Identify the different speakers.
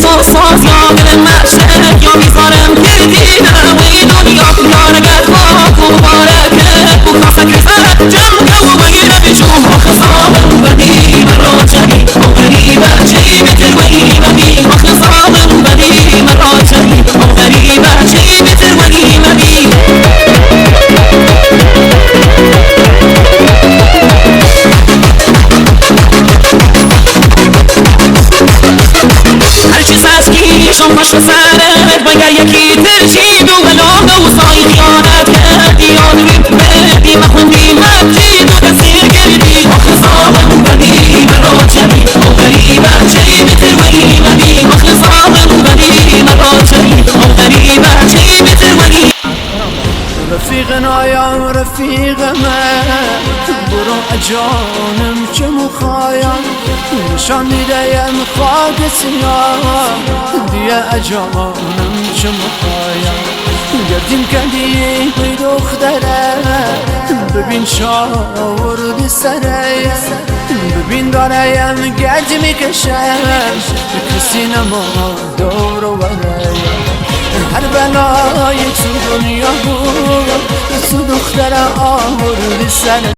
Speaker 1: تو ساز یا دل مشتک یا میذارم که دیدم این دنیا یارگت خاک و بارکه و خاصک رزت جمع که و بگیره بیشون و خصابم بدی مرا چلی و غریبه چی بتر وگیمدی و خصابم بدی مرا چلی و غریبه چی بتر وگیمدی شم پشت سرت مگر یکی ترشید و بلاد و سای خیانت کردی یادوی بدی مخوندی مجید و دستیر کردی و خصابم بدی مرا چلی و غریبه چی بتر وگیمدی و خصابم بدی مرا چلی و غریبه چی بتر وگیمدی
Speaker 2: رفیقنا یا رفیق من برو اجانم که مخایم نشان میدیم خاک سیاه دیگه اجانم که مخایم گردیم کردی بی دختره ببین شاوردی سره ببین داریم گرد میکشم کسی نما دور و برایم هر بلای تو دنیا بود تو دختر آوردی سر